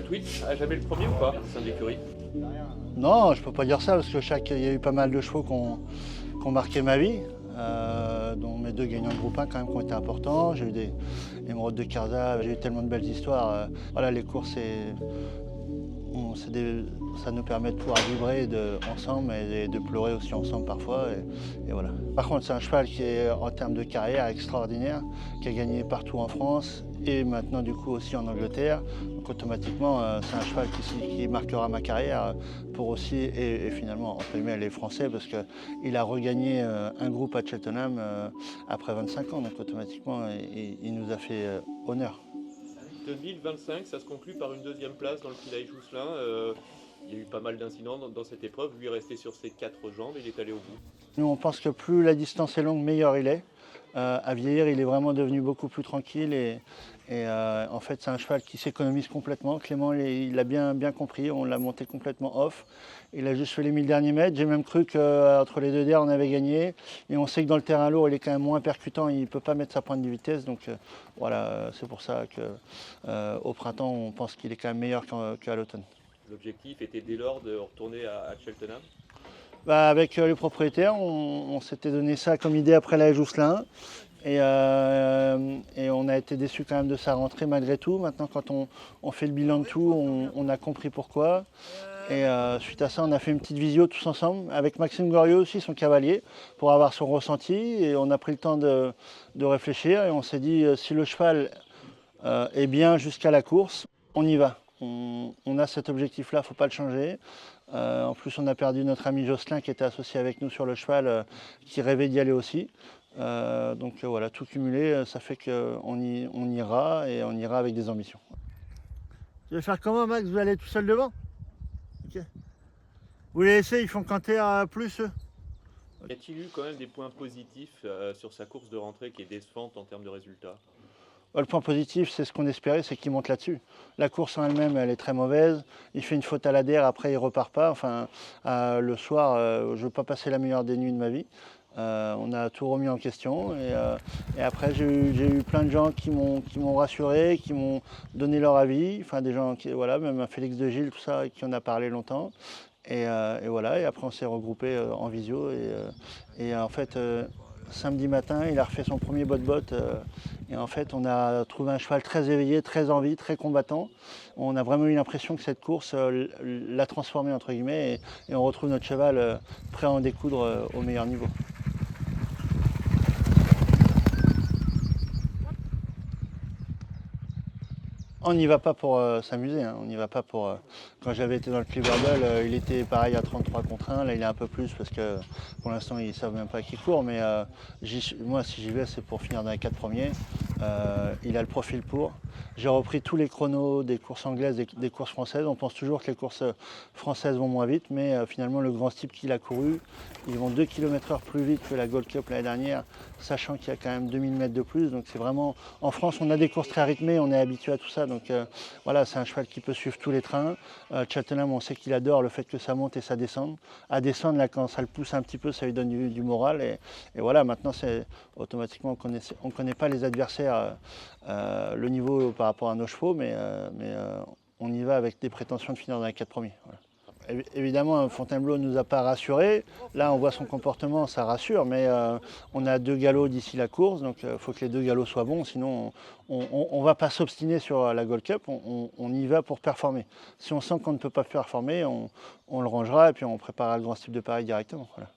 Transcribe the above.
Twitch a jamais le premier ou pas au sein de l'écurie? Non, je peux pas dire ça parce que il y a eu pas mal de chevaux qui ont marqué ma vie, dont mes deux gagnants de groupe 1 quand même qui ont été importants. J'ai eu des émeraudes de Carza, j'ai eu tellement de belles histoires. Voilà, les courses, ça nous permet de pouvoir vibrer ensemble et de pleurer aussi ensemble parfois. Et voilà. Par contre, c'est un cheval qui est en termes de carrière extraordinaire, qui a gagné partout en France et maintenant du coup aussi en Angleterre. Donc automatiquement, c'est un cheval qui marquera ma carrière pour aussi, et finalement entre guillemets les Français, parce qu'il a regagné un groupe à Cheltenham après 25 ans. Donc automatiquement, il nous a fait honneur. 2025, ça se conclut par une deuxième place dans le Philae Jousselin. Il y a eu pas mal d'incidents dans cette épreuve. Lui est resté sur ses quatre jambes et il est allé au bout. Nous, on pense que plus la distance est longue, meilleur il est. À vieillir, il est vraiment devenu beaucoup plus tranquille en fait, c'est un cheval qui s'économise complètement. Clément, il l'a bien compris, on l'a monté complètement off. Il a juste fait les 1000 derniers mètres. J'ai même cru qu'entre les deux derrière, on avait gagné. Et on sait que dans le terrain lourd, il est quand même moins percutant, il ne peut pas mettre sa pointe de vitesse. Donc voilà, c'est pour ça qu'au printemps, on pense qu'il est quand même meilleur qu'à l'automne. L'objectif était dès lors de retourner à Cheltenham. Avec les propriétaires, on s'était donné ça comme idée après la Jousselin. Et on a été déçus quand même de sa rentrée malgré tout. Maintenant, quand on fait le bilan de tout, on a compris pourquoi. Et suite à ça, on a fait une petite visio tous ensemble, avec Maxime Goriot aussi, son cavalier, pour avoir son ressenti. Et on a pris le temps de réfléchir et on s'est dit, si le cheval est bien jusqu'à la course, on y va. On a cet objectif-là, il ne faut pas le changer. En plus, on a perdu notre ami Jocelyn qui était associé avec nous sur le cheval, qui rêvait d'y aller aussi. Donc voilà, tout cumulé, ça fait qu'on ira et on ira avec des ambitions. Tu veux faire comment, Max? Vous allez aller tout seul devant? Ok. Vous les laissez, ils font canter à plus eux? Y a-t-il eu quand même des points positifs sur sa course de rentrée qui est décevante en termes de résultats? Le point positif, c'est ce qu'on espérait, c'est qu'il monte là-dessus. La course en elle-même, elle est très mauvaise. Il fait une faute à l'adhère, après il repart pas. Enfin, le soir, je ne veux pas passer la meilleure des nuits de ma vie. On a tout remis en question et après j'ai eu plein de gens qui m'ont rassuré, qui m'ont donné leur avis, enfin des gens qui, voilà, même un Félix de Gilles, tout ça, qui en a parlé longtemps. Et voilà, et après on s'est regroupé en visio et en fait samedi matin il a refait son premier bot et en fait on a trouvé un cheval très éveillé, très en vie, très combattant. On a vraiment eu l'impression que cette course l'a transformé entre guillemets et on retrouve notre cheval prêt à en découdre au meilleur niveau. On n'y va pas pour s'amuser, hein. On n'y va pas pour. Quand j'avais été dans le Cleverbell, il était pareil à 33 contre 1. Là, il est un peu plus parce que pour l'instant, ils ne savent même pas qui court. Mais moi, si j'y vais, c'est pour finir dans les 4 premiers. Il a le profil pour. J'ai repris tous les chronos des courses anglaises, des courses françaises. On pense toujours que les courses françaises vont moins vite, mais finalement, le grand type qu'il a couru, ils vont 2 km/h plus vite que la Gold Cup l'année dernière, sachant qu'il y a quand même 2000 mètres de plus. Donc c'est vraiment. En France, on a des courses très rythmées, on est habitué à tout ça. Donc voilà, c'est un cheval qui peut suivre tous les trains. Cheltenham, on sait qu'il adore le fait que ça monte et ça descende. À descendre, là, quand ça le pousse un petit peu, ça lui donne du moral. Et voilà, maintenant, c'est automatiquement, on ne connaît pas les adversaires, le niveau par rapport à nos chevaux, mais on y va avec des prétentions de finir dans les 4 premiers. Voilà. Évidemment, Fontainebleau ne nous a pas rassurés. Là, on voit son comportement, ça rassure, mais on a 2 galops d'ici la course, donc il faut que les 2 galops soient bons, sinon on ne va pas s'obstiner sur la Gold Cup, on y va pour performer. Si on sent qu'on ne peut pas performer, on le rangera et puis on préparera le grand style de Paris directement. Voilà.